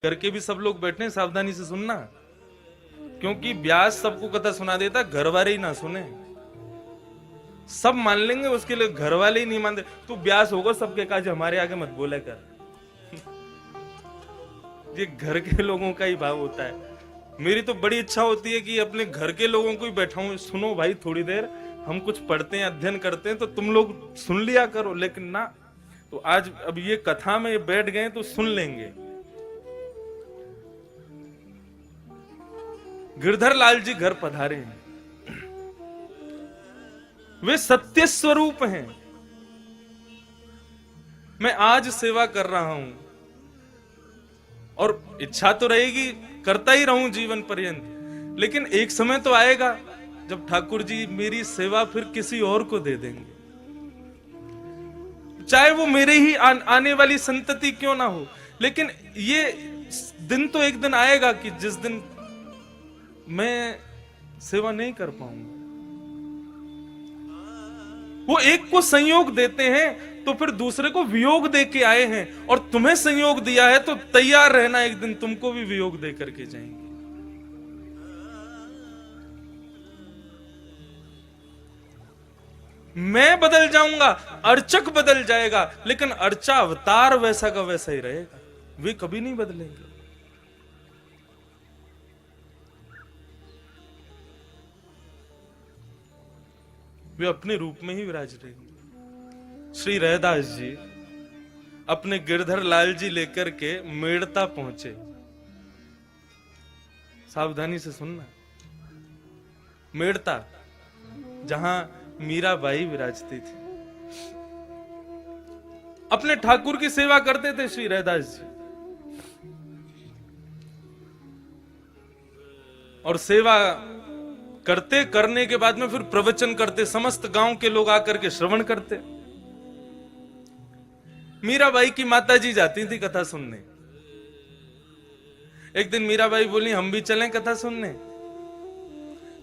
करके भी सब लोग बैठे हैं, सावधानी से सुनना, क्योंकि व्यास सबको कथा सुना देता, घर वाले ही ना सुने। सब मान लेंगे, उसके लिए घर वाले ही नहीं मानते। तू व्यास होगा सबके काज, हमारे आगे मत बोले कर। ये घर के लोगों का ही भाव होता है। मेरी तो बड़ी इच्छा होती है कि अपने घर के लोगों को ही बैठाऊं, सुनो भाई थोड़ी देर, हम कुछ पढ़ते हैं, अध्ययन करते हैं, तो तुम लोग सुन लिया करो। लेकिन ना, तो आज अब ये कथा में बैठ गए तो सुन लेंगे। गिरधर लाल जी घर पधारे हैं। वे सत्य स्वरूप हैं। मैं आज सेवा कर रहा हूं और इच्छा तो रहेगी करता ही रहूं जीवन पर्यंत, लेकिन एक समय तो आएगा जब ठाकुर जी मेरी सेवा फिर किसी और को दे देंगे, चाहे वो मेरे ही आने वाली संतति क्यों ना हो। लेकिन ये दिन तो एक दिन आएगा कि जिस दिन मैं सेवा नहीं कर पाऊंगा। वो एक को संयोग देते हैं तो फिर दूसरे को वियोग दे के आए हैं, और तुम्हें संयोग दिया है तो तैयार रहना, एक दिन तुमको भी वियोग दे करके जाएंगे। मैं बदल जाऊंगा, अर्चक बदल जाएगा, लेकिन अर्चा अवतार वैसा का वैसा ही रहेगा, वे कभी नहीं बदलेंगे। वे अपने रूप में ही विराज रहेंगे। श्री रैदास जी अपने गिरधर लाल जी लेकर के मेड़ता पहुंचे। सावधानी से सुनना, मेड़ता जहां मीराबाई विराजती थी, अपने ठाकुर की सेवा करते थे श्री रैदास जी। और सेवा करते, करने के बाद में फिर प्रवचन करते, समस्त गांव के लोग आकर के श्रवण करते। मीराबाई की माता जी जाती थी कथा सुनने। एक दिन मीराबाई बोली हम भी चलें कथा सुनने।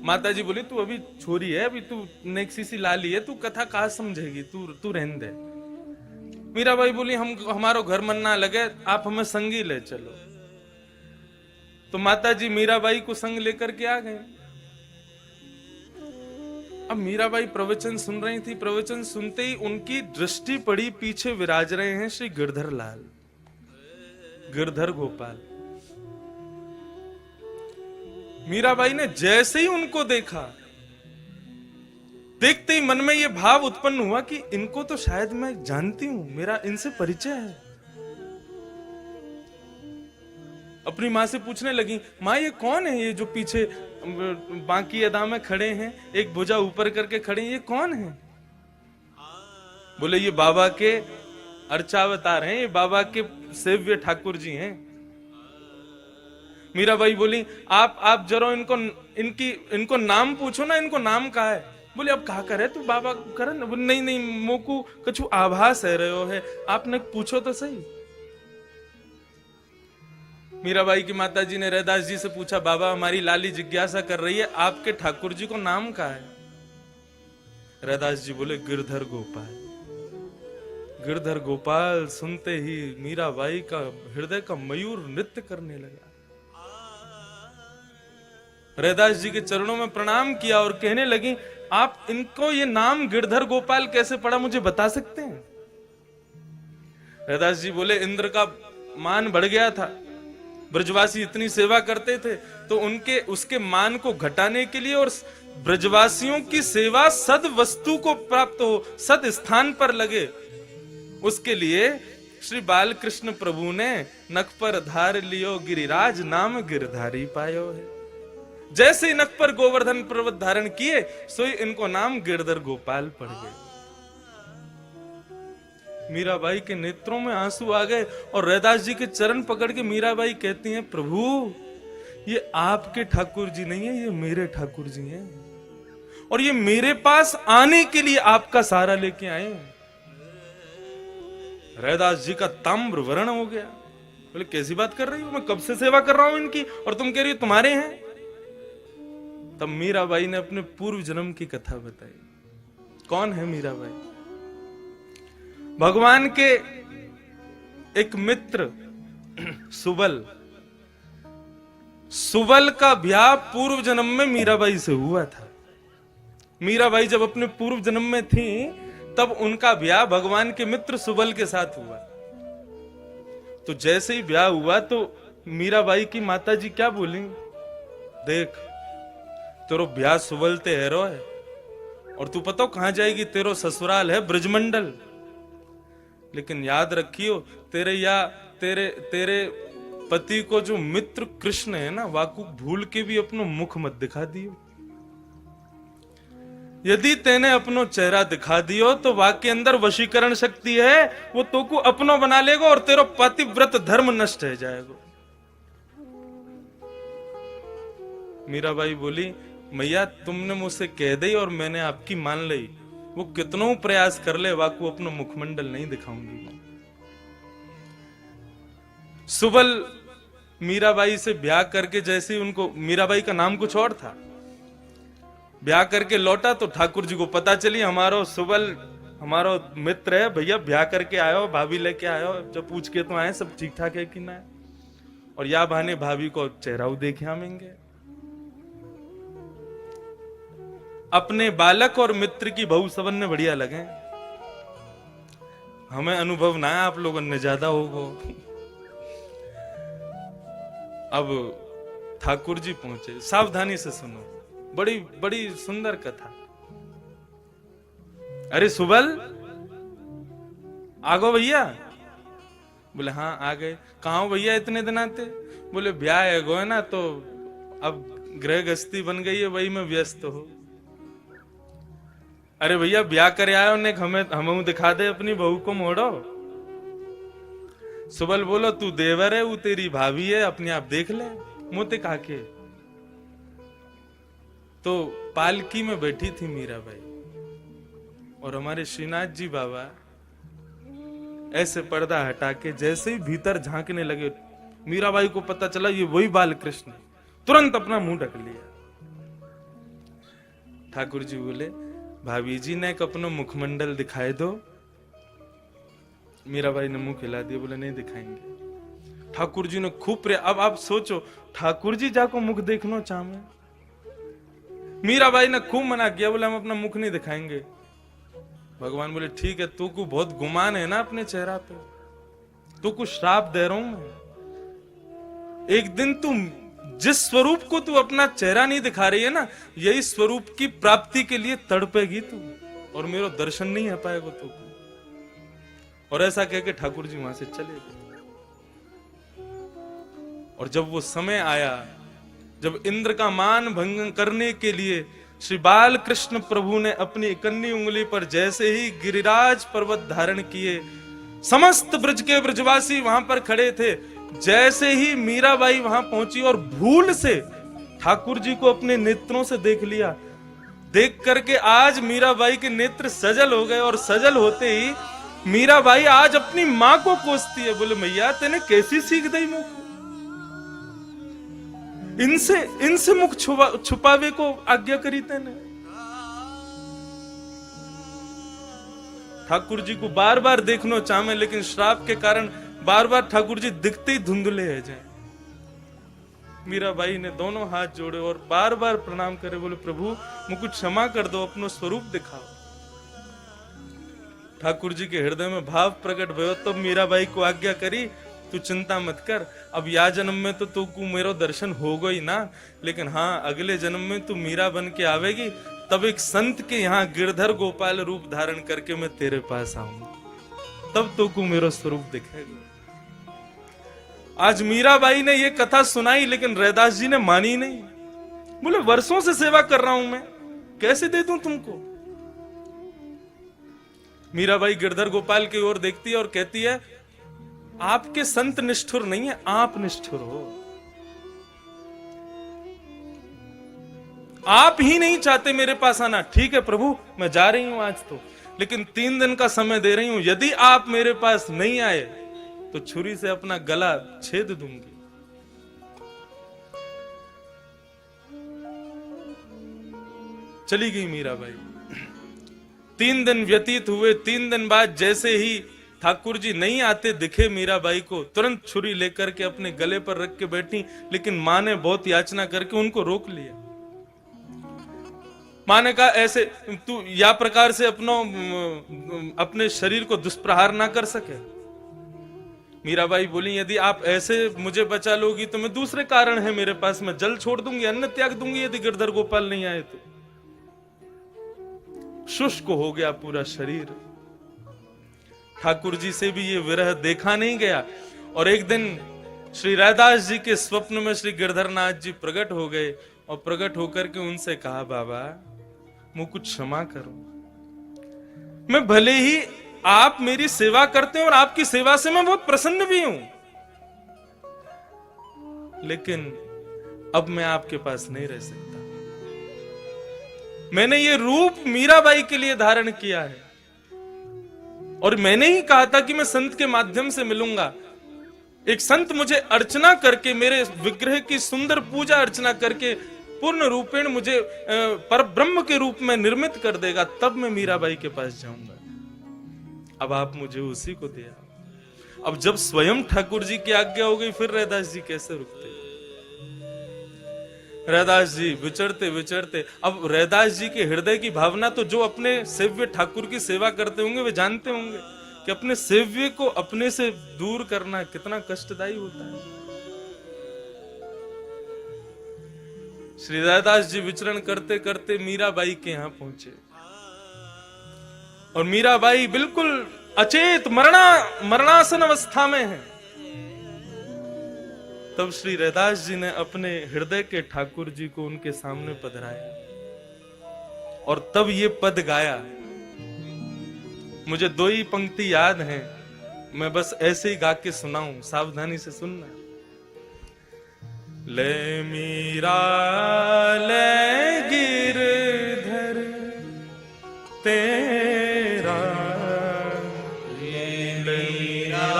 माता जी बोली तू अभी छोरी है, अभी तू नेक्सी सी लाली है, तू कथा कहां समझेगी, तू रहने दे। मीराबाई बोली हमारो घर मन ना लगे, आप हमें संगी ले चलो। तो माता जी मीराबाई को संग लेकर के आ गए। अब मीराबाई प्रवचन सुन रही थी। प्रवचन सुनते ही उनकी दृष्टि पड़ी, पीछे विराज रहे हैं श्री गिरधर लाल, गिरधर गोपाल। मीराबाई ने जैसे ही उनको देखा, देखते ही मन में यह भाव उत्पन्न हुआ कि इनको तो शायद मैं जानती हूं, मेरा इनसे परिचय है। अपनी मां से पूछने लगी, मां ये कौन है, ये जो पीछे बाकी अदा में खड़े हैं, एक भुजा ऊपर करके खड़े हैं, ये कौन है? बोले ये बाबा के अर्चावतार हैं, ये बाबा के सेव्य ठाकुर जी हैं। मीराबाई बोली आप जरा इनको नाम पूछो ना, इनको नाम कहा है? बोले अब कहा करे तू बाबा कर, नहीं मोकू कछु आभास है रहे हो है, आपने पूछो तो सही। मीराबाई की माताजी ने रैदास जी से पूछा, बाबा हमारी लाली जिज्ञासा कर रही है, आपके ठाकुर जी को नाम क्या है? रैदास जी बोले गिरधर गोपाल। गिरधर गोपाल सुनते ही मीराबाई का हृदय का मयूर नृत्य करने लगा। रैदास जी के चरणों में प्रणाम किया और कहने लगी, आप इनको ये नाम गिरधर गोपाल कैसे पड़ा, मुझे बता सकते हैं? रैदास जी बोले इंद्र का मान बढ़ गया था, ब्रजवासी इतनी सेवा करते थे, तो उसके मान को घटाने के लिए और ब्रजवासियों की सेवा सद वस्तु को प्राप्त हो, सद स्थान पर लगे, उसके लिए श्री बालकृष्ण प्रभु ने नख पर धार लियो गिरिराज, नाम गिरधारी पायो है। जैसे नख पर गोवर्धन पर्वत धारण किए, सोई इनको नाम गिरधर गोपाल पड़ गए। मीराबाई के नेत्रों में आंसू आ गए और रैदास जी के चरण पकड़ के मीराबाई कहती हैं, प्रभु ये आपके ठाकुर जी नहीं है, ये मेरे ठाकुर जी हैं, और ये मेरे पास आने के लिए आपका सहारा लेके आए हैं। रैदास जी का ताम्र वर्ण हो गया। बोले कैसी बात कर रही हो, मैं कब से सेवा कर रहा हूं इनकी, और तुम कह रही हो तुम्हारे हैं? तब मीराबाई ने अपने पूर्व जन्म की कथा बताई। कौन है मीराबाई? भगवान के एक मित्र सुबल सुबल का ब्याह पूर्व जन्म में मीराबाई से हुआ था। मीराबाई जब अपने पूर्व जन्म में थी तब उनका ब्याह भगवान के मित्र सुबल के साथ हुआ। तो जैसे ही ब्याह हुआ तो मीराबाई की माता जी क्या बोली, देख तेरो ब्याह सुबल ते हैरो है और तू पता कहां जाएगी, तेरो ससुराल है ब्रजमंडल, लेकिन याद रखियो तेरे पति को जो मित्र कृष्ण है ना, वाकु भूल के भी अपनो मुख मत दिखा दियो। यदि तेने अपनो चेहरा दिखा दियो तो वाके अंदर वशीकरण शक्ति है, वो तो को अपनो बना लेगा और तेरो पतिव्रत धर्म नष्ट हो जाएगा। मीराबाई बोली, मैया तुमने मुझसे कह दी और मैंने आपकी मान ली, वो कितनों प्रयास कर ले वाकु अपनो मुखमंडल नहीं दिखाऊंगी। सुबल मीराबाई से ब्याह करके जैसे ही उनको, मीराबाई का नाम कुछ और था, ब्याह करके लौटा तो ठाकुर जी को पता चली हमारो सुबल हमारो मित्र है भैया, ब्याह करके आयो, भाभी लेके आयो। जब पूछ के तो आए सब ठीक ठाक है कि ना, और या बहाने भाभी को चेहरा देखे आमेंगे। अपने बालक और मित्र की बहू सबन ने बढ़िया लगे, हमें अनुभव ना है, आप लोगों ने ज्यादा होगो। अब ठाकुर जी पहुंचे, सावधानी से सुनो, बड़ी बड़ी सुंदर कथा। अरे सुबल आगो भैया, बोले हाँ आ गए। कहाँ हो भैया इतने दिन आते? बोले ब्याह है गो है ना, तो अब गृह गृहस्थी बन गई है, वही में व्यस्त हो। अरे भैया ब्याह करे आयो ने, हमें दिखा दे अपनी बहू को मोड़ो। सुबल बोलो तू देवर है, वो तेरी भाभी है, अपने आप देख ले मोते काके। तो पालकी में बैठी थी मीराबाई और हमारे श्रीनाथ जी बाबा ऐसे पर्दा हटा के जैसे ही भीतर झांकने लगे, मीराबाई को पता चला ये वही बाल कृष्ण, तुरंत अपना मुंह ढक लिया। ठाकुर जी बोले, भाभी जी ने अपना मुखमंडल दिखाए दो। मीराबाई ने मुंह खिला दिया, बोले नहीं दिखाएंगे। ठाकुर जी ने खूब अब आप सोचो, ठाकुर जी जाको मुख देखना चाहे, मीराबाई ने खूब मना किया, बोले हम अपना मुख नहीं दिखाएंगे। भगवान बोले ठीक है, तू को बहुत गुमान है ना अपने चेहरा पे, तू को श्राप दे रहा हूं मैं। एक दिन तुम जिस स्वरूप को तू अपना चेहरा नहीं दिखा रही है ना, यही स्वरूप की प्राप्ति के लिए तड़पेगी तू, और मेरा दर्शन नहीं आ पाएगा तू। और ऐसा कह के ठाकुर जी वहां से चले गए। और जब वो समय आया, जब इंद्र का मान भंग करने के लिए श्री बाल कृष्ण प्रभु ने अपनी इकन्नी उंगली पर जैसे ही गिरिराज पर्वत धारण किए, समस्त ब्रज के ब्रजवासी वहां पर खड़े थे। जैसे ही मीराबाई वहां पहुंची और भूल से ठाकुर जी को अपने नेत्रों से देख लिया, देख करके आज मीराबाई के नेत्र सजल हो गए, और सजल होते ही मीराबाई आज अपनी मां को कोसती है। बोले मैया तेने कैसी सीख दी मुख, इनसे मुख छुपावे को आज्ञा करी तेने। ठाकुर जी को बार बार देखना चाहे, लेकिन श्राप के कारण बार बार ठाकुर जी दिखते ही धुंधले है जाए। मीराबाई ने दोनों हाथ जोड़े और बार बार प्रणाम करे, बोले प्रभु मुझको क्षमा कर दो, अपनो स्वरूप दिखाओ। ठाकुर जी के हृदय में भाव प्रकट भयो, तब मीराबाई को आज्ञा करी, तू चिंता मत कर, अब या जन्म में तो तू को मेरो दर्शन होगा ही ना, लेकिन हाँ अगले जन्म में तू मीरा बन के आवेगी, तब एक संत के यहाँ गिरधर गोपाल रूप धारण करके मैं तेरे पास आऊंगा, तब तो को मेरो स्वरूप दिखेगा। आज मीराबाई ने ये कथा सुनाई, लेकिन रैदास जी ने मानी नहीं। बोले वर्षों से सेवा कर रहा हूं मैं, कैसे दे दूं तुमको। मीराबाई गिरधर गोपाल की ओर देखती है और कहती है, आपके संत निष्ठुर नहीं है, आप निष्ठुर हो। आप ही नहीं चाहते मेरे पास आना। ठीक है प्रभु मैं जा रही हूं आज तो, लेकिन 3 दिन का समय दे रही हूं, यदि आप मेरे पास नहीं आए तो छुरी से अपना गला छेद दूंगी। चली गई मीराबाई। 3 दिन व्यतीत हुए। 3 दिन बाद जैसे ही ठाकुर जी नहीं आते दिखे मीराबाई को, तुरंत छुरी लेकर के अपने गले पर रख के बैठी, लेकिन मां ने बहुत याचना करके उनको रोक लिया। मां ने कहा ऐसे तू या प्रकार से अपने शरीर को दुष्प्रहार ना कर सके। मीराबाई बोली यदि आप ऐसे मुझे बचा लोगी तो मैं दूसरे कारण है मेरे पास, मैं जल छोड़ दूंगी, अन्न त्याग दूंगी यदि गिरधर गोपाल नहीं आए तो। शुष्क हो गया पूरा शरीर। ठाकुर जी से भी ये विरह देखा नहीं गया। और एक दिन श्री रैदास जी के स्वप्न में श्री गिरधरनाथ जी प्रकट हो गए और प्रकट होकर के उनसे कहा बाबा मुझको क्षमा करो, मैं भले ही आप मेरी सेवा करते हैं और आपकी सेवा से मैं बहुत प्रसन्न भी हूं, लेकिन अब मैं आपके पास नहीं रह सकता। मैंने ये रूप मीराबाई के लिए धारण किया है और मैंने ही कहा था कि मैं संत के माध्यम से मिलूंगा। एक संत मुझे अर्चना करके, मेरे विग्रह की सुंदर पूजा अर्चना करके पूर्ण रूपेण मुझे पर ब्रह्म के रूप में निर्मित कर देगा, तब मैं मीराबाई के पास जाऊंगा। अब आप मुझे उसी को दिया। अब जब स्वयं ठाकुर जी की आज्ञा हो गई, फिर रैदास जी कैसे रुकते? रैदास जी विचरते विचरते, अब रैदास जी के हृदय की भावना तो जो अपने सेव्य ठाकुर की सेवा करते होंगे वे जानते होंगे कि अपने सेव्य को अपने से दूर करना कितना कष्टदायी होता है। श्री रैदास जी विचरण करते करते मीराबाई के यहां पहुंचे और मीराबाई बिल्कुल अचेत मरणासन अवस्था में है। तब श्री रैदास जी ने अपने हृदय के ठाकुर जी को उनके सामने पधराया और तब ये पद गाया। मुझे 2 ही पंक्ति याद हैं, मैं बस ऐसे ही गा के सुनाऊं, सावधानी से सुनना। ले मीरा ले गिरधर तेरा, ले मीरा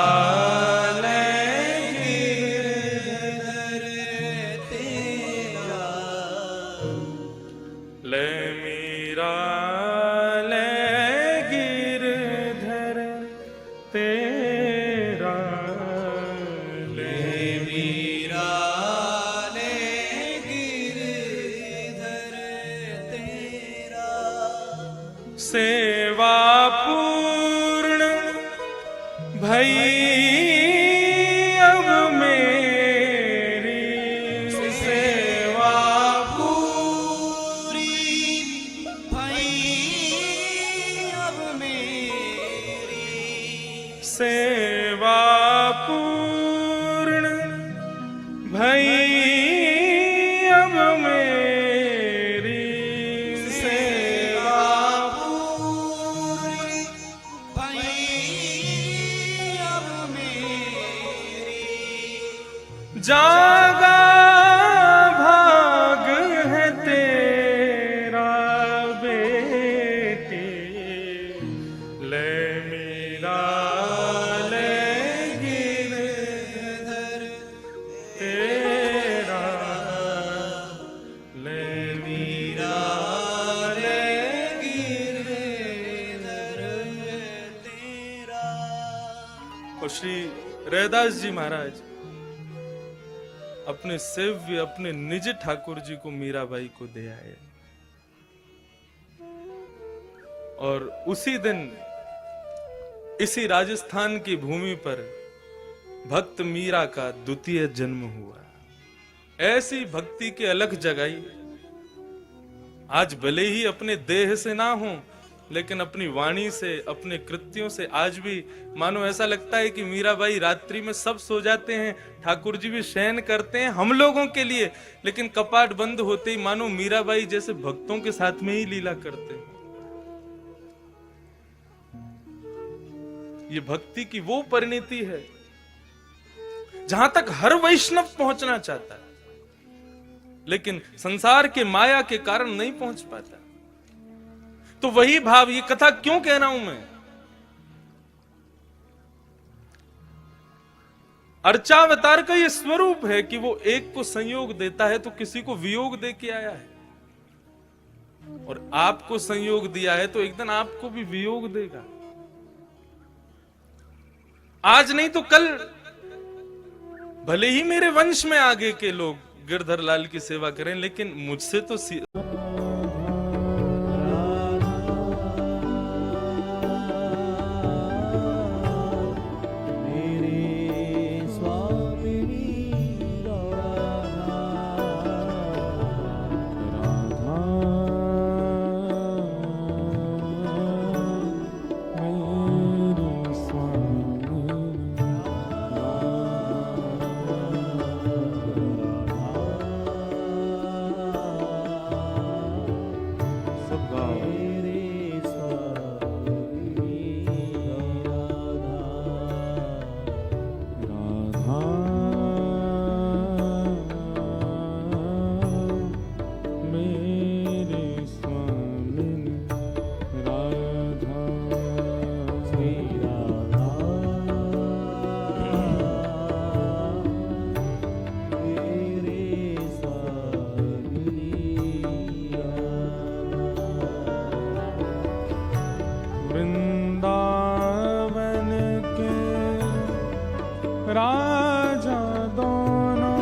सेवा पूर्ण भई अब मेरी, सेवा पूरी भई अब मेरी, सेवा पूर्ण भई अब मेरी, जागा भाग है तेरा बेटी, ले मीरा ले गिरधर तेरा, ले मीरा ले गिरधर तेरा। और श्री रैदास जी महाराज अपने सेव्य, अपने निज ठाकुर जी को मीराबाई को दे आए और उसी दिन इसी राजस्थान की भूमि पर भक्त मीरा का द्वितीय जन्म हुआ। ऐसी भक्ति के अलख जगाई। आज भले ही अपने देह से ना हो, लेकिन अपनी वाणी से, अपने कृत्यों से आज भी मानो ऐसा लगता है कि मीराबाई रात्रि में सब सो जाते हैं, ठाकुर जी भी शयन करते हैं हम लोगों के लिए, लेकिन कपाट बंद होते ही मानो मीराबाई जैसे भक्तों के साथ में ही लीला करते हैं। ये भक्ति की वो परिणति है जहां तक हर वैष्णव पहुंचना चाहता है, लेकिन संसार के माया के कारण नहीं पहुंच पाता। तो वही भाव, ये कथा क्यों कह रहा हूं मैं? अर्चावतार का ये स्वरूप है कि वो एक को संयोग देता है तो किसी को वियोग दे के आया है, और आपको संयोग दिया है तो एक दिन आपको भी वियोग देगा। आज नहीं तो कल भले ही मेरे वंश में आगे के लोग गिरधर लाल की सेवा करें, लेकिन मुझसे तो राजा दोनों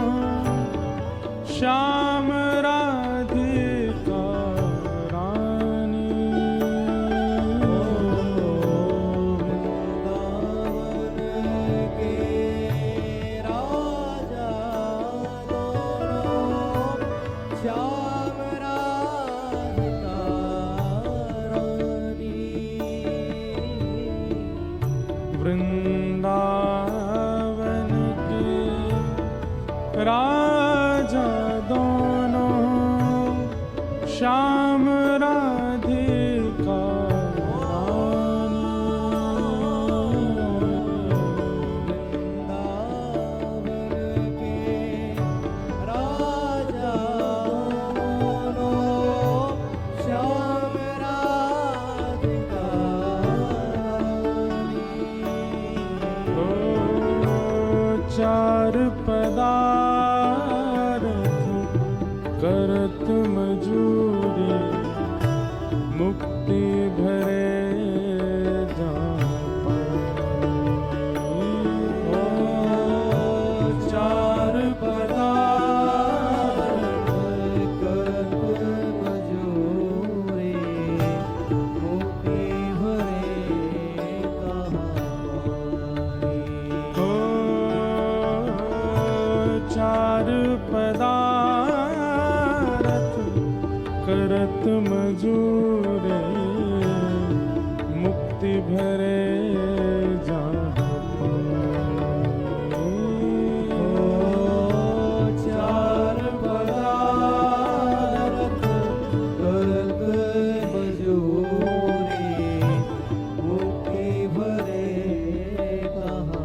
श्याम राधिका रानी। वृंदावन के राजा दोनों श्याम राधिका रानी। वृंदावन राजा दोनों श्याम राधिका रानी। वृंदावन के राजा दोनों श्याम राधिका रानी। चार करत मजूरी मुक्ति भरे चार पदार्थ करत मजूरी मुक्ति भरे चार पदार्थ करत मजूरे मुक्ति भरे जहाँ चार पदार्थ करत मजूरे मुक्ति भरे कहाँ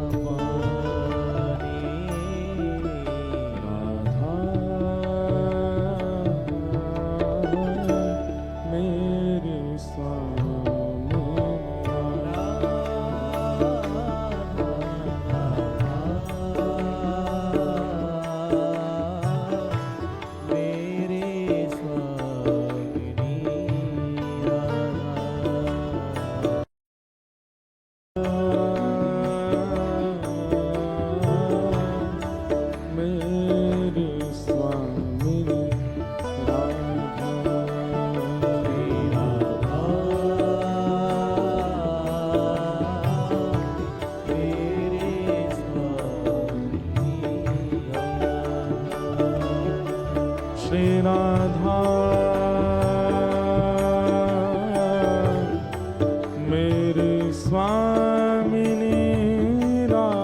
श्री राधा मेरी स्वामिनी राधा।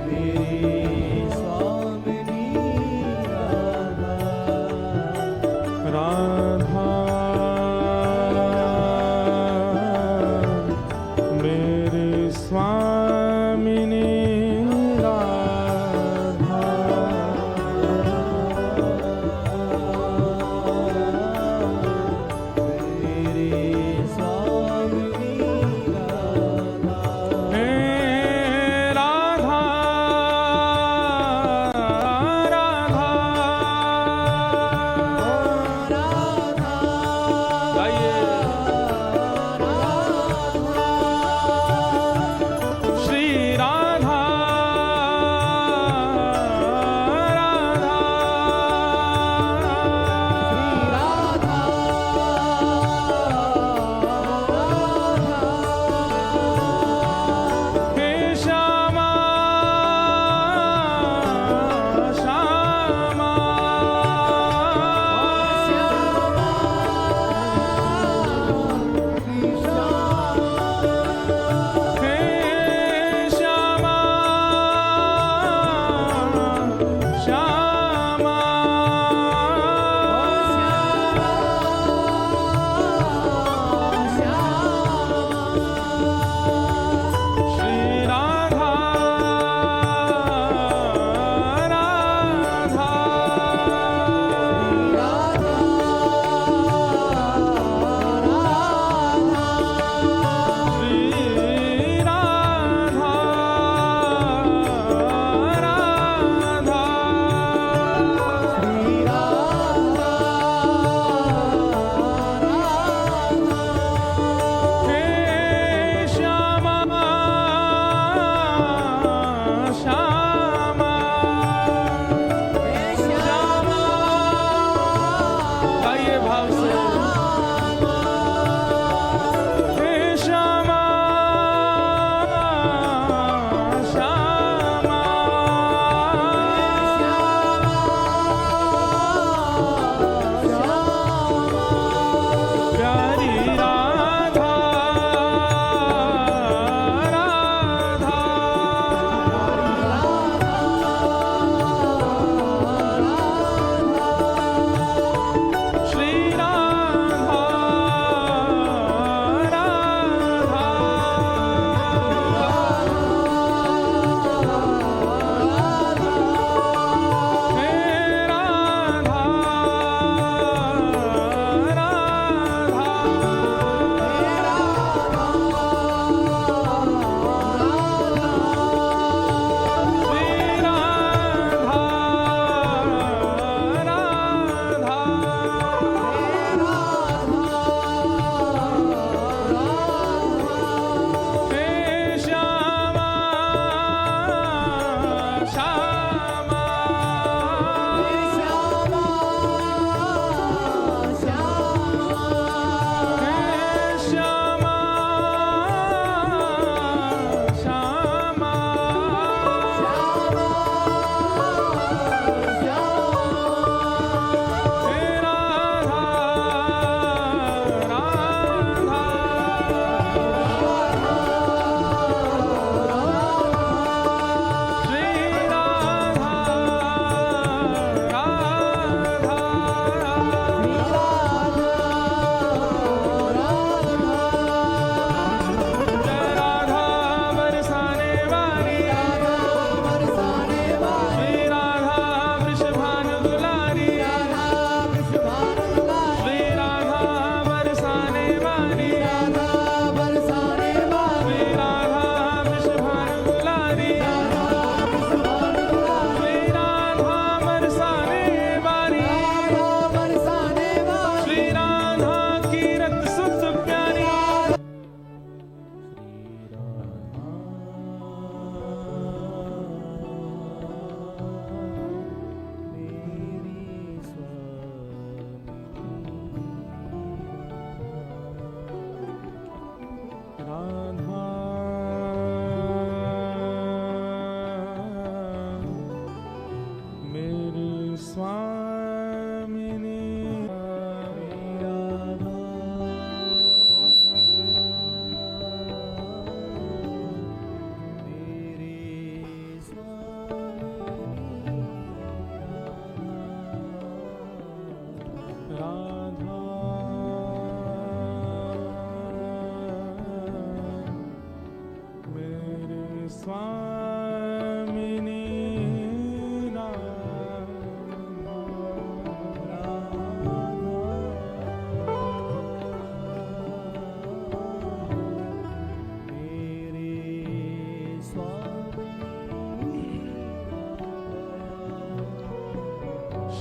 मेरी स्वामिनी राधा। राधा मेरी स्वामिनी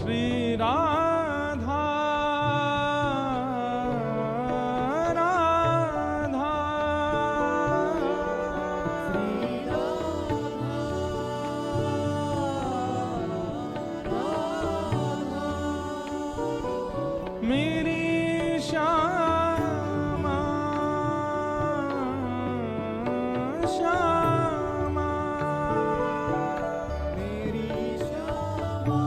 श्री राधा राधा मेरी श्यामा श्यामा मेरी श्यामा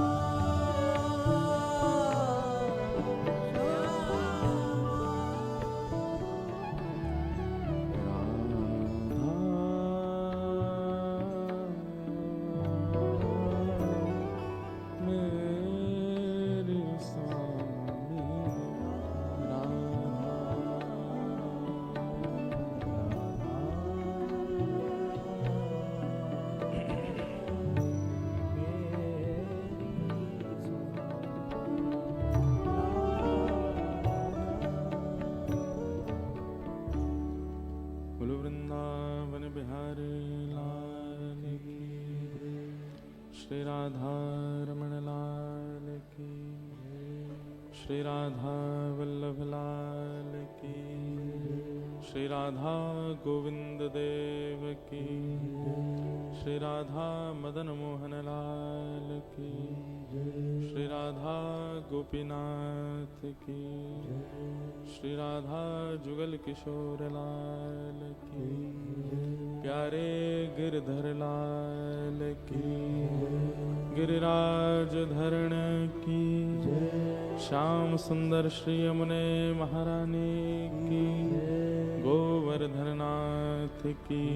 वृंदावन बिहारी लाल की, श्री राधा रमण लाल की, श्री राधा वल्लभ लाल की, श्री राधा गोविंद देव की, श्री राधा मदन मोहन लाल की, श्री राधा गोपीनाथ की, श्री राधा जुगल किशोर लाल की, प्यारे गिरधर लाल की, गिरिराज धरण की, श्याम सुंदर श्री यमुने महारानी की, गोवर्धननाथ की,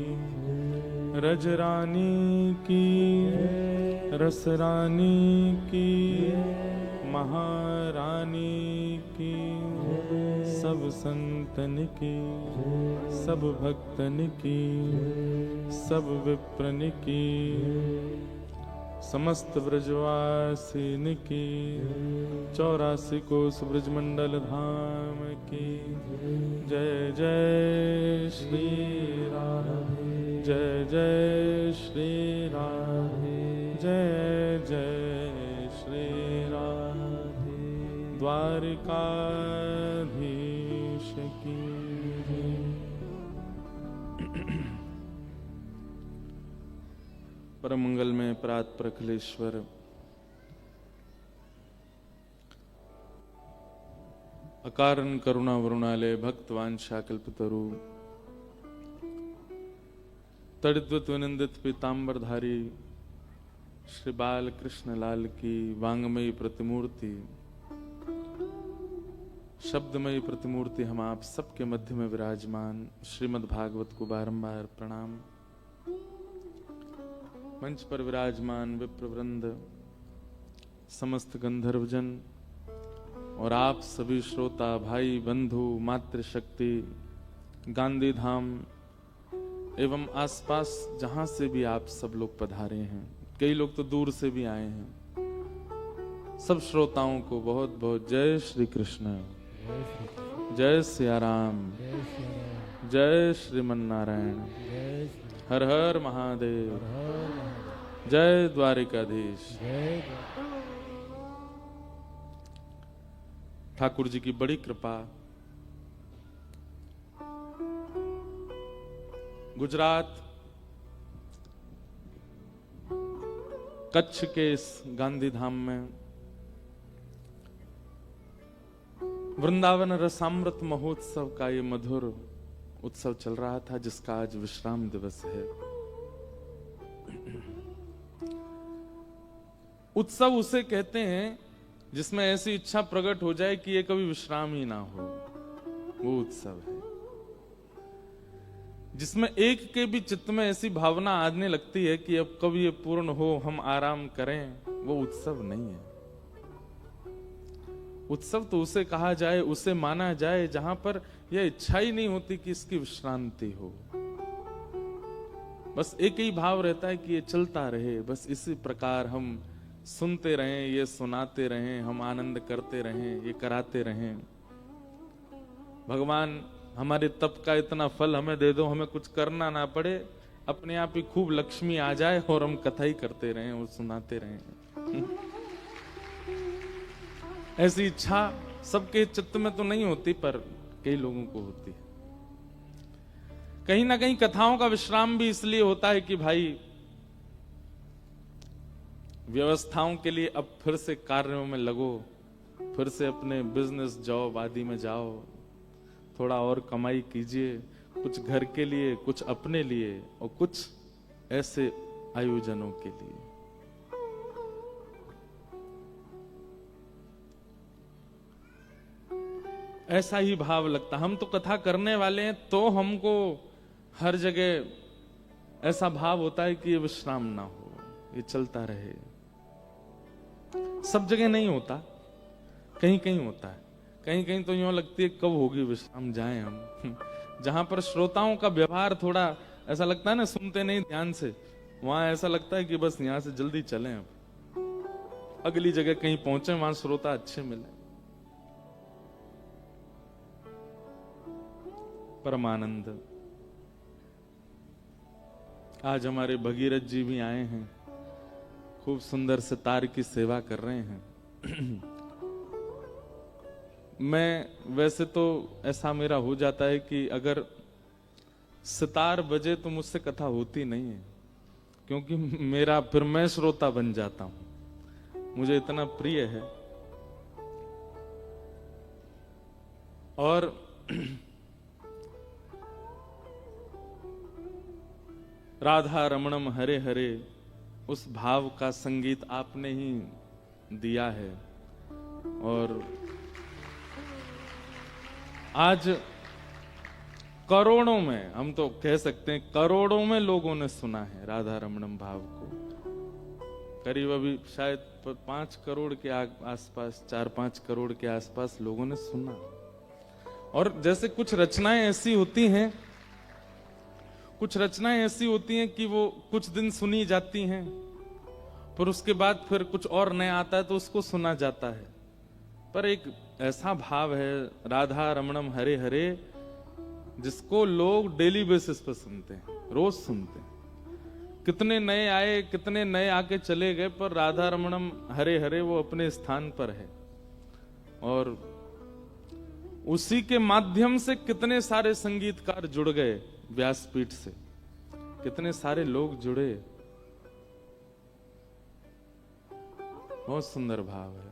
रजरानी की, रसरानी की, महारानी की, सब संतन की, सब भक्तन की, सब विप्रन की, समस्त ब्रजवासिन की, 84 कोस ब्रजमंडल धाम की, जय जय श्री राधे, जय जय श्री राधे, जय जय श्री राधे, द्वारिकाधीश की। परम मंगल में प्रात प्रखलेश्वर अकारण करुणा वरुणालय भक्त वांछा कल्पतरु तड़िद्वत विनंदित पीतांबरधारी श्री बाल कृष्ण लाल की वांगमयी प्रतिमूर्ति, शब्दमयी प्रतिमूर्ति हम आप सबके मध्य में विराजमान श्रीमद् भागवत को बारंबार प्रणाम। मंच पर विराजमान विप्रवृंद, समस्त गंधर्वजन और आप सभी श्रोता भाई बंधु मातृशक्ति, गांधी धाम एवं आसपास जहां से भी आप सब लोग पधारे हैं, कई लोग तो दूर से भी आए हैं, सब श्रोताओं को बहुत बहुत जय श्री कृष्ण, जय सिया राम, जय श्रीमन नारायण, हर हर महादेव, जय द्वारिकाधीश। ठाकुर जी की बड़ी कृपा, गुजरात कच्छ के इस गांधी धाम में वृंदावन रसामृत महोत्सव का ये मधुर उत्सव चल रहा था, जिसका आज विश्राम दिवस है। उत्सव उसे कहते हैं जिसमें ऐसी इच्छा प्रकट हो जाए कि ये कभी विश्राम ही ना हो, वो उत्सव है। जिसमें एक के भी चित्त में ऐसी भावना आने लगती है कि अब कब ये पूर्ण हो, हम आराम करें, वो उत्सव नहीं है। उत्सव तो उसे कहा जाए, उसे माना जाए जहां पर यह इच्छा ही नहीं होती कि इसकी विश्रांति हो। बस एक ही भाव रहता है कि ये चलता रहे, बस इसी प्रकार हम सुनते रहें, ये सुनाते रहें, हम आनंद करते रहें, ये कराते रहें। भगवान हमारे तप का इतना फल हमें दे दो, हमें कुछ करना ना पड़े, अपने आप ही खूब लक्ष्मी आ जाए और हम कथा ही करते रहें और सुनाते रहें। ऐसी इच्छा सबके चित्त में तो नहीं होती, पर कई लोगों को होती है। कहीं ना कहीं कथाओं का विश्राम भी इसलिए होता है कि भाई व्यवस्थाओं के लिए अब फिर से कार्यों में लगो, फिर से अपने बिजनेस जॉब आदि में जाओ, थोड़ा और कमाई कीजिए, कुछ घर के लिए, कुछ अपने लिए और कुछ ऐसे आयोजनों के लिए। ऐसा ही भाव लगता। हम तो कथा करने वाले हैं, तो हमको हर जगह ऐसा भाव होता है कि ये विश्राम ना हो, ये चलता रहे। सब जगह नहीं होता, कहीं कहीं होता है। कहीं कहीं तो यूं लगती है कब होगी विश्राम, जाएं हम। जहां पर श्रोताओं का व्यवहार थोड़ा ऐसा लगता है ना, सुनते नहीं ध्यान से, वहां ऐसा लगता है कि बस यहां से जल्दी चलें, अब अगली जगह कहीं पहुंचे, वहां श्रोता अच्छे मिले। परमानंद आज हमारे भगीरथ जी भी आए हैं, खूब सुंदर सितार की सेवा कर रहे हैं। मैं वैसे तो ऐसा मेरा हो जाता है कि अगर सितार बजे तो मुझसे कथा होती नहीं है, क्योंकि मेरा फिर मैं श्रोता बन जाता हूं, मुझे इतना प्रिय है। और राधा रमणम हरे हरे, उस भाव का संगीत आपने ही दिया है। और आज करोड़ों में, हम तो कह सकते हैं करोड़ों में लोगों ने सुना है राधा रमणम भाव को। करीब अभी शायद 5 करोड़ के आसपास, 4-5 करोड़ के आसपास लोगों ने सुना। और जैसे कुछ रचनाएं ऐसी होती हैं, कुछ रचनाएं ऐसी होती हैं कि वो कुछ दिन सुनी जाती हैं, पर उसके बाद फिर कुछ और नया आता है तो उसको सुना जाता है। पर एक ऐसा भाव है राधा रमणम हरे हरे, जिसको लोग डेली बेसिस पर सुनते हैं, रोज सुनते हैं। कितने नए आए, कितने नए आके चले गए, पर राधा रमणम हरे हरे वो अपने स्थान पर है। और उसी के माध्यम से कितने सारे संगीतकार जुड़ गए व्यासपीठ से, कितने सारे लोग जुड़े। बहुत सुंदर भाव है।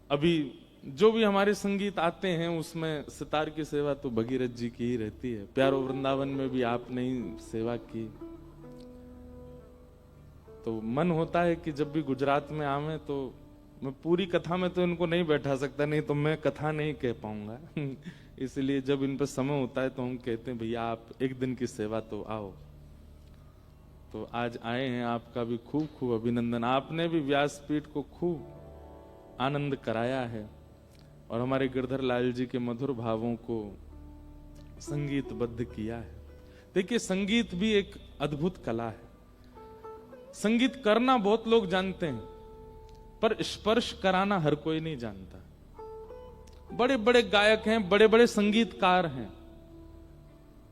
अभी जो भी हमारे संगीत आते हैं उसमें सितार की सेवा तो भगीरथ जी की ही रहती है। प्यारो वृंदावन में भी आपने ही सेवा की। तो मन होता है कि जब भी गुजरात में आवे तो मैं पूरी कथा में तो इनको नहीं बैठा सकता, नहीं तो मैं कथा नहीं कह पाऊंगा। इसलिए जब इन पर समय होता है तो हम कहते हैं भैया आप एक दिन की सेवा तो आओ। तो आज आए हैं, आपका भी खूब खूब अभिनंदन। आपने भी व्यासपीठ को खूब आनंद कराया है और हमारे गिरधर लाल जी के मधुर भावों को संगीतबद्ध किया है। देखिए, संगीत भी एक अद्भुत कला है। संगीत करना बहुत लोग जानते हैं, पर स्पर्श कराना हर कोई नहीं जानता। बड़े बड़े गायक हैं, बड़े बड़े संगीतकार हैं,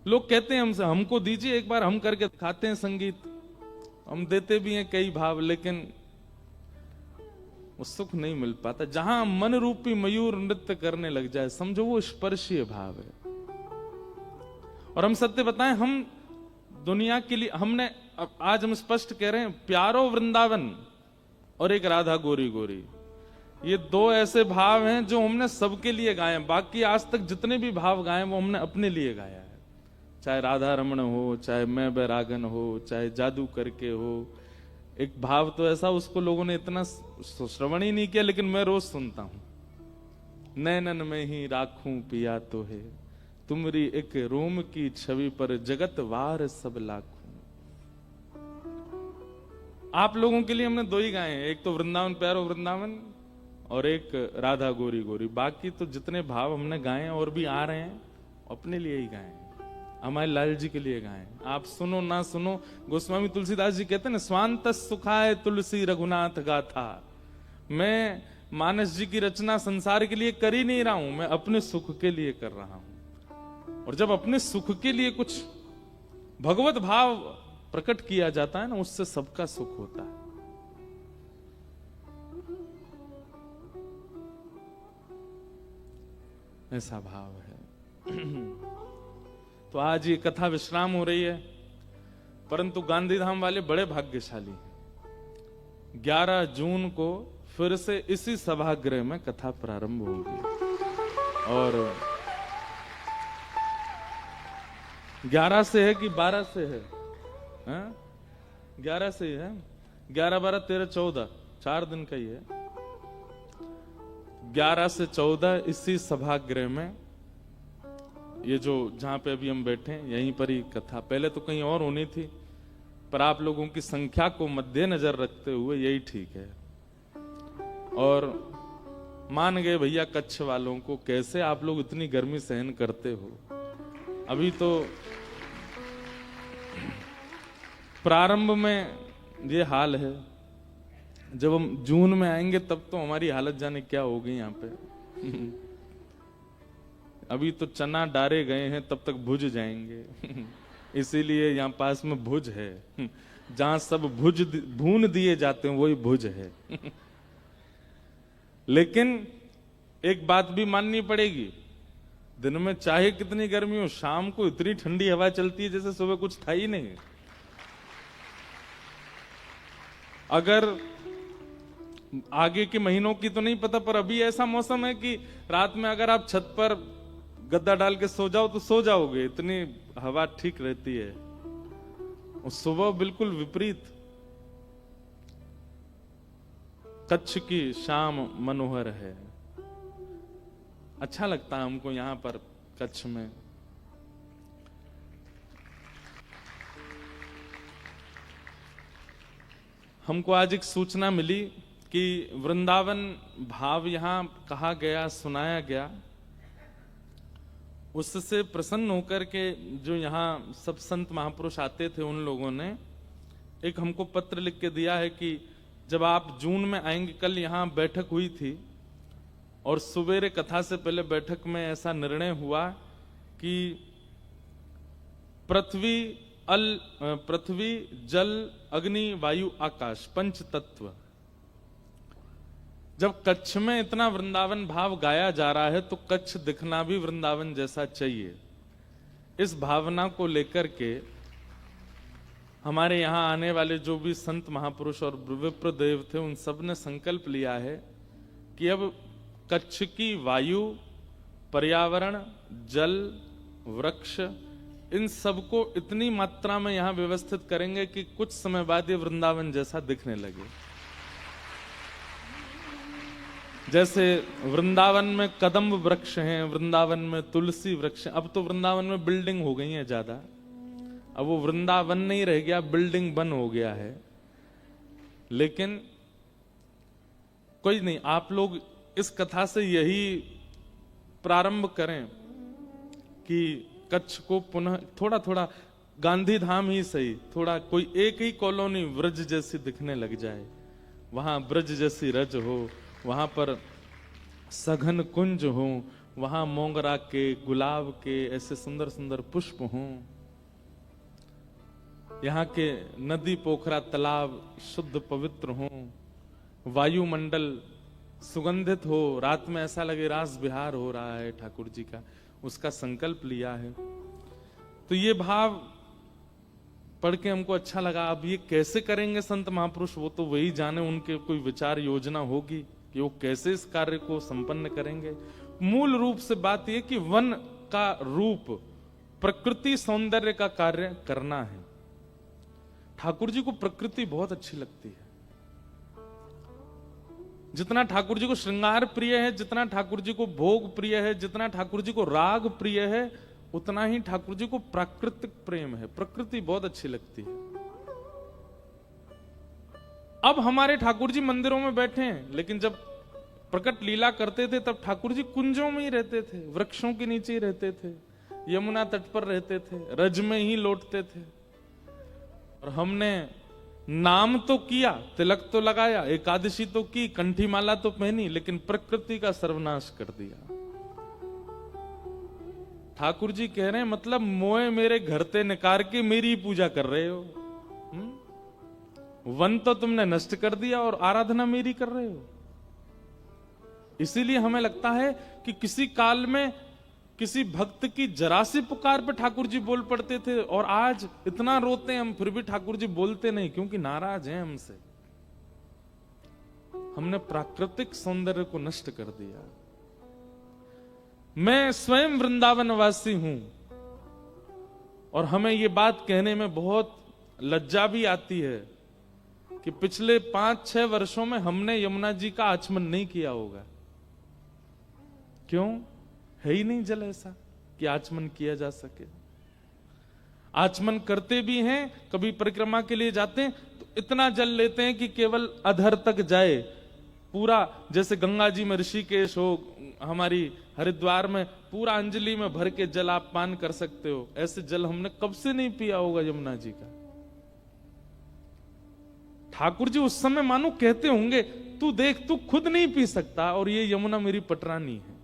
लोग कहते हैं हमसे, हमको दीजिए एक बार, हम करके दिखाते हैं संगीत। हम देते भी हैं कई भाव, लेकिन वो सुख नहीं मिल पाता। जहां मन रूपी मयूर नृत्य करने लग जाए, समझो वो स्पर्शीय भाव है। और हम सत्य बताएं, हम दुनिया के लिए हमने, आज हम स्पष्ट कह रहे हैं, प्यारो वृंदावन और एक राधा गोरी गोरी, ये दो ऐसे भाव हैं जो हमने सबके लिए गाए। बाकी आज तक जितने भी भाव गाए वो हमने अपने लिए गाया है। चाहे राधा रमण हो, चाहे मैं बैरागन हो, चाहे जादू करके हो। एक भाव तो ऐसा, उसको लोगों ने इतना श्रवण ही नहीं किया, लेकिन मैं रोज सुनता हूं। नैनन में ही राखूं पिया तो है, तुमरी एक रोम की छवि पर जगत वार सब लाखूं। आप लोगों के लिए हमने दो ही गाए हैं, एक तो वृंदावन प्यारो वृंदावन और एक राधा गोरी गोरी। बाकी तो जितने भाव हमने गाए हैं और भी आ रहे हैं, अपने लिए ही गाए, हमारे लाल जी के लिए गाए। आप सुनो ना सुनो, गोस्वामी तुलसीदास जी कहते हैं ना, स्वांत सुखाय तुलसी रघुनाथ गाथा। मैं मानस जी की रचना संसार के लिए कर ही नहीं रहा हूं, मैं अपने सुख के लिए कर रहा हूं। और जब अपने सुख के लिए कुछ भगवत भाव प्रकट किया जाता है ना, उससे सबका सुख होता है। ऐसा भाव है। तो आज ये कथा विश्राम हो रही है, परंतु गांधीधाम वाले बड़े भाग्यशाली हैं। 11 जून को फिर से इसी सभागृह में कथा प्रारंभ होगी। और 11 से है कि 12 से है? 11 से ही है। 11, 12, 13, 14 4 दिन का ही है। 11 से 14 इसी सभागृह में, ये जो जहां पे अभी हम बैठे हैं यहीं पर ही कथा, पहले तो कहीं और होनी थी, पर आप लोगों की संख्या को मद्देनजर रखते हुए यही ठीक है। और मान गए भैया कच्छ वालों को, कैसे आप लोग इतनी गर्मी सहन करते हो। अभी तो प्रारंभ में ये हाल है, जब हम जून में आएंगे तब तो हमारी हालत जाने क्या होगी यहाँ पे। अभी तो चना डारे गए हैं, तब तक भुज जाएंगे। इसीलिए यहाँ पास में भुज है, जहां सब भुज भून दिए जाते हैं वही भुज है। लेकिन एक बात भी माननी पड़ेगी, दिन में चाहे कितनी गर्मी हो, शाम को इतनी ठंडी हवा चलती है जैसे सुबह कुछ था ही नहीं। अगर आगे के महीनों की तो नहीं पता, पर अभी ऐसा मौसम है कि रात में अगर आप छत पर गद्दा डाल के सो जाओ तो सो जाओगे, इतनी हवा ठीक रहती है। और सुबह बिल्कुल विपरीत। कच्छ की शाम मनोहर है। अच्छा लगता है हमको यहां पर कच्छ में। हमको आज एक सूचना मिली कि वृंदावन भाव यहां कहा गया, सुनाया गया, उससे प्रसन्न होकर के जो यहाँ सब संत महापुरुष आते थे उन लोगों ने एक हमको पत्र लिख के दिया है कि जब आप जून में आएंगे, कल यहाँ बैठक हुई थी और सुबेरे कथा से पहले बैठक में ऐसा निर्णय हुआ कि पृथ्वी जल अग्नि वायु आकाश 5 तत्व, जब कच्छ में इतना वृंदावन भाव गाया जा रहा है तो कच्छ दिखना भी वृंदावन जैसा चाहिए। इस भावना को लेकर के हमारे यहाँ आने वाले जो भी संत महापुरुष और विप्र देव थे उन सब ने संकल्प लिया है कि अब कच्छ की वायु, पर्यावरण, जल, वृक्ष, इन सबको इतनी मात्रा में यहाँ व्यवस्थित करेंगे कि कुछ समय बाद ये वृंदावन जैसा दिखने लगे। जैसे वृंदावन में कदम्ब वृक्ष हैं, वृंदावन में तुलसी वृक्ष हैं। अब तो वृंदावन में बिल्डिंग हो गई है ज्यादा, अब वो वृंदावन नहीं रह गया, बिल्डिंग बन हो गया है। लेकिन कोई नहीं, आप लोग इस कथा से यही प्रारंभ करें कि कच्छ को पुनः थोड़ा थोड़ा गांधीधाम ही सही, थोड़ा कोई एक ही कॉलोनी ब्रज जैसी दिखने लग जाए, वहां ब्रज जैसी रज हो, वहां पर सघन कुंज हो, वहां मोगरा के, गुलाब के ऐसे सुंदर सुंदर पुष्प हों, यहाँ के नदी पोखरा तालाब शुद्ध पवित्र हों, वायुमंडल सुगंधित हो, रात में ऐसा लगे रास विहार हो रहा है ठाकुर जी का, उसका संकल्प लिया है। तो ये भाव पढ़ के हमको अच्छा लगा। अब ये कैसे करेंगे संत महापुरुष, वो तो वही जाने, उनके कोई विचार योजना होगी कि वो कैसे इस कार्य को संपन्न करेंगे। मूल रूप से बात यह कि वन का रूप, प्रकृति सौंदर्य का कार्य करना है। ठाकुर जी को प्रकृति बहुत अच्छी लगती है। जितना ठाकुर जी को श्रृंगार प्रिय है, जितना ठाकुर जी को भोग प्रिय है, जितना ठाकुर जी को राग प्रिय है, उतना ही ठाकुर जी को प्राकृतिक प्रेम है। प्रकृति बहुत अच्छी लगती है। अब हमारे ठाकुर जी मंदिरों में बैठे हैं, लेकिन जब प्रकट लीला करते थे तब ठाकुर जी कुंजों में ही रहते थे, वृक्षों के नीचे ही रहते थे, यमुना तट पर रहते थे, रज में ही लौटते थे। और हमने नाम तो किया, तिलक तो लगाया, एकादशी तो की, कंठी माला तो पहनी, लेकिन प्रकृति का सर्वनाश कर दिया। ठाकुर जी कह रहे हैं मतलब मोए मेरे घर ते निकार के मेरी पूजा कर रहे हो। वन तो तुमने नष्ट कर दिया और आराधना मेरी कर रहे हो। इसीलिए हमें लगता है कि किसी काल में किसी भक्त की जरा सी पुकार पे ठाकुर जी बोल पड़ते थे, और आज इतना रोते हैं हम फिर भी ठाकुर जी बोलते नहीं, क्योंकि नाराज हैं हमसे। हमने प्राकृतिक सौंदर्य को नष्ट कर दिया। मैं स्वयं वृंदावन वासी हूं और हमें ये बात कहने में बहुत लज्जा भी आती है कि पिछले 5-6 वर्षों में हमने यमुना जी का आचमन नहीं किया होगा। क्यों? है ही नहीं जल ऐसा कि आचमन किया जा सके। आचमन करते भी हैं, कभी परिक्रमा के लिए जाते हैं तो इतना जल लेते हैं कि केवल अधर तक जाए, पूरा जैसे गंगा जी में ऋषिकेश हो, हमारी हरिद्वार में पूरा अंजलि में भर के जल आप पान कर सकते हो, ऐसे जल हमने कब से नहीं पिया होगा यमुना जी का। ठाकुर जी उस समय मानो कहते होंगे, तू देख तू खुद नहीं पी सकता और ये यमुना मेरी पटरानी है,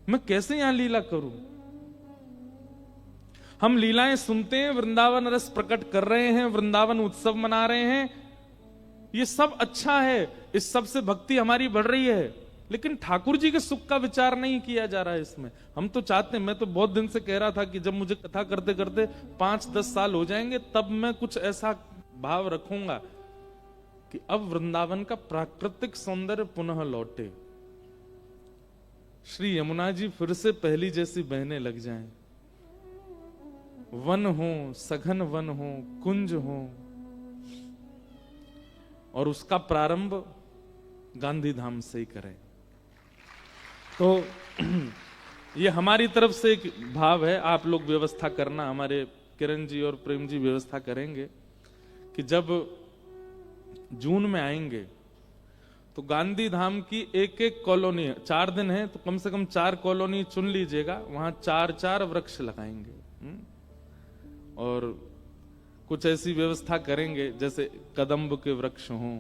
मैं कैसे यहां लीला करूं। हम लीलाएं सुनते हैं, वृंदावन रस प्रकट कर रहे हैं, वृंदावन उत्सव मना रहे हैं, ये सब अच्छा है, इस सब से भक्ति हमारी बढ़ रही है, लेकिन ठाकुर जी के सुख का विचार नहीं किया जा रहा है इसमें। हम तो चाहते हैं, मैं तो बहुत दिन से कह रहा था कि जब मुझे कथा करते करते 5-10 साल हो जाएंगे तब मैं कुछ ऐसा भाव रखूंगा कि अब वृंदावन का प्राकृतिक सौंदर्य पुनः लौटे, श्री यमुना जी फिर से पहली जैसी बहने लग जाएं, वन हो, सघन वन हो, कुंज हो, और उसका प्रारंभ गांधी धाम से ही करें। तो ये हमारी तरफ से एक भाव है, आप लोग व्यवस्था करना, हमारे किरण जी और प्रेम जी व्यवस्था करेंगे कि जब जून में आएंगे तो गांधी धाम की एक कॉलोनी, 4 दिन है तो कम से कम 4 कॉलोनी चुन लीजिएगा, वहां 4-4 वृक्ष लगाएंगे। और कुछ ऐसी व्यवस्था करेंगे जैसे कदम्ब के वृक्ष हों,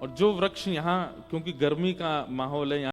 और जो वृक्ष यहाँ, क्योंकि गर्मी का माहौल है,